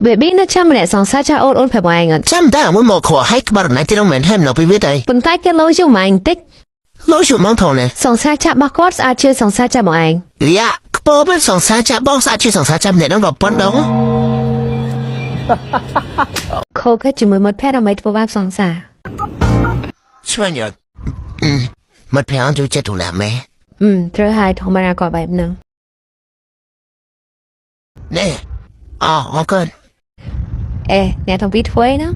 Baby nó chăm mẹ sòng xa cha ôn phải bỏ anh ạ. Chăm ta muốn một khổ hay bảo này thì đâu mình thêm nó bị biết đây. Bần tay cái lối cho mà anh tích. Lối chụp mong thầu này. Sòng xa cha bác quát à chưa sòng xa cha bỏ anh. Dạ, bố bên sòng xa cha bó xa chưa sòng xa chăm để nó vào bón đó. Cô cái chỉ mới một pet ở mấy bộ bác sòng xa. Sao nhở? Mất pet chú chết thủ làm mẹ. Thứ hai không mà ra gọi bài nữa. Nè. Ok. Nè thông biết thuế nó.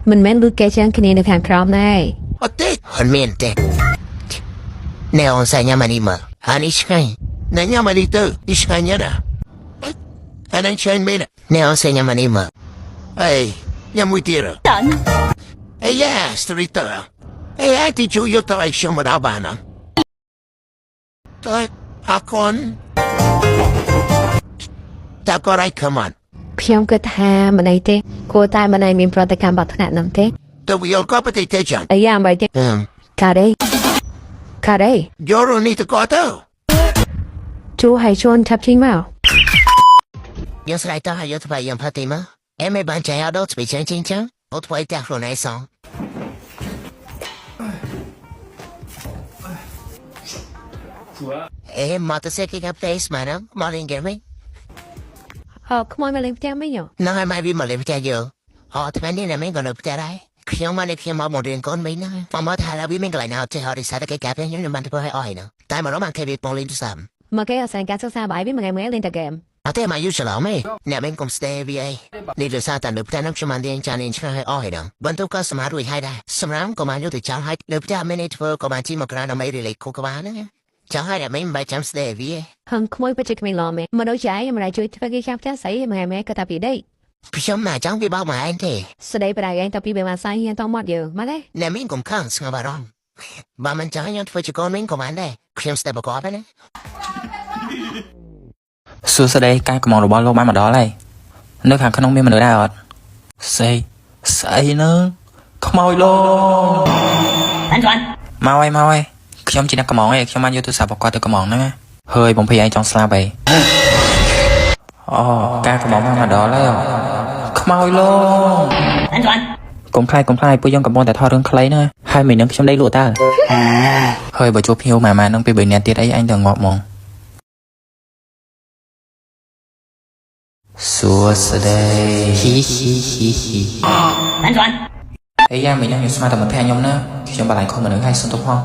Mình men lưu kê chân cái này được hàng trộm này. Tết. Hẳn miền tết. Nè ông xa nhà mà đi mở. Hẳn ít khanh. Nè nhà mà đi tư. Ít khanh nhớ đã. Hẳn anh chơi mê nè. Nè ông xa nhà mà đi mở. Ê. Nhà mùi tìa rồi. Ê yeah. Story tờ. Ê ai thì chú yếu tao ai xong mà đào bà nè. Tôi. Con. Tao có ai come on. ខ្ញុំគិតថាមិនអីទេគួរតែមិនឲ្យមានប្រតិកម្មបាត់ថ្នាក់ហ្នឹងទេ ទៅវាយកប្រតិទេចឹង អីយ៉ាងបែបទេកាដេ យករនេះទៅក៏ទៅ ជួឲ្យជូនឆាប់ជីមក យើងស្រ័យតើឲ្យយកទៅយ៉ាងផាទីមកអេមិនបានចៃអត់ដល់ស្ពីចឹងចឹងអត់ធ្វើតែខ្លួនឯងសងអេមកទៅសេកគេផ្ទៃស្មានមកលេងហ្គេមវិញ ខ្មោយមកលេងផ្ទះមិញ ណ៎ឲ្យមកវាមកលេងផ្ទះយើងថ្មនេះណាមិនក៏នៅផ្ទះដែរខ្ញុំមកនេះខ្ញុំមករៀនកូនមិញណាមកថាវាមានកន្លែងណាចេះអត់សារតែគេកាប់ខ្ញុំមិនធ្វើឲ្យអស់ហ្នឹងតែមករកមកគេវាមកលេងទៅសាំមកគេអត់សារការសិក្សាបាយវាមួយថ្ងៃលេងតែហ្គេម អត់ទេមកយូរច្រឡំទេអ្នកមិនកុំស្ទេវាអីនេះដោយសារតែនៅផ្ទះខ្ញុំមិនរៀនចានរៀនឆ្ងាយឲ្យអស់ហ្នឹងបន្ទប់ក៏សម្រាប់រួចហើយដែរសម្រាប់ក៏មកយកទៅចោលឲ្យនៅផ្ទះមាននេះធ្វើក៏មកជីមកក្រានដើម្បីរីលេខគូក្បាលហ្នឹងចោលឲ្យតែមិនបាច់ចាំស្ទេវាហឹងខ្មោយបច្ចេកមិនឡមេមនុស្សចាយមិនអាចជួយធ្វើគេខាប់ផ្ទះស្អីមួយថ្ងៃក៏តាពីដេក ខ្ញុំមកចង់វាបោកមកឯងទេ ស្ដីប្រដៅឯងតាពីបែរមកសាយហ៊ានតមកយើងមកទេ អ្នកមិនកុំខឹងស្ងប់អារម្មណ៍បើមិនចង់ខ្ញុំធ្វើជាកូនមិញក៏បានដែរខ្ញុំស្ទេបកបណា សួស្តីការកំងរបស់លោកបានមកដល់ហើយនៅខាងក្នុងមានមនុស្សដែរអត់ស្អីនឹងខ្មោចលោកមកហើយខ្ញុំជាអ្នកកំងឯងខ្ញុំបានយកទូរស័ព្ទរបស់គាត់ទៅកំងហ្នឹងហើយបំភ័យឯងចង់ស្លាប់អីការកំងបានមកដល់ហើយខ្មោចលោកកុំខ្លាចពួកយើងកំពុងតែថតរឿងខ្លីហ្នឹងហើយមិញនឹងខ្ញុំដេកលក់តើហើយបើជួបភ្ញៀវម៉ានឹងពេល3នាក់ទៀតអីអញទៅងាប់ហ្មង សួស្តីអីយ៉ាមិញខ្ញុំស្មានតែមកផ្ទះខ្ញុំណាខ្ញុំបលាយខុសមនុស្សហើយសុំទោសផង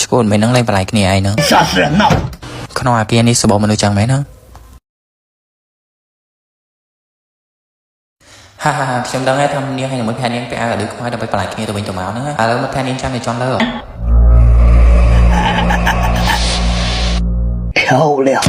ឈ្គួតមិញនឹងលេងបលាយគ្នាឯងហ្នឹងក្នុងអាគារនេះសបោមនុស្សចឹងមែនហ្នឹងហាខ្ញុំដឹងហើយថានាងហើយនឹងមួយផ្ទះនាងពាក់អាវឲ្យខ្មៅដើម្បីបលាយគ្នាទៅវិញទៅមកហ្នឹងឥឡូវមកផ្ទះនាងចាំតែចង់លើ漂亮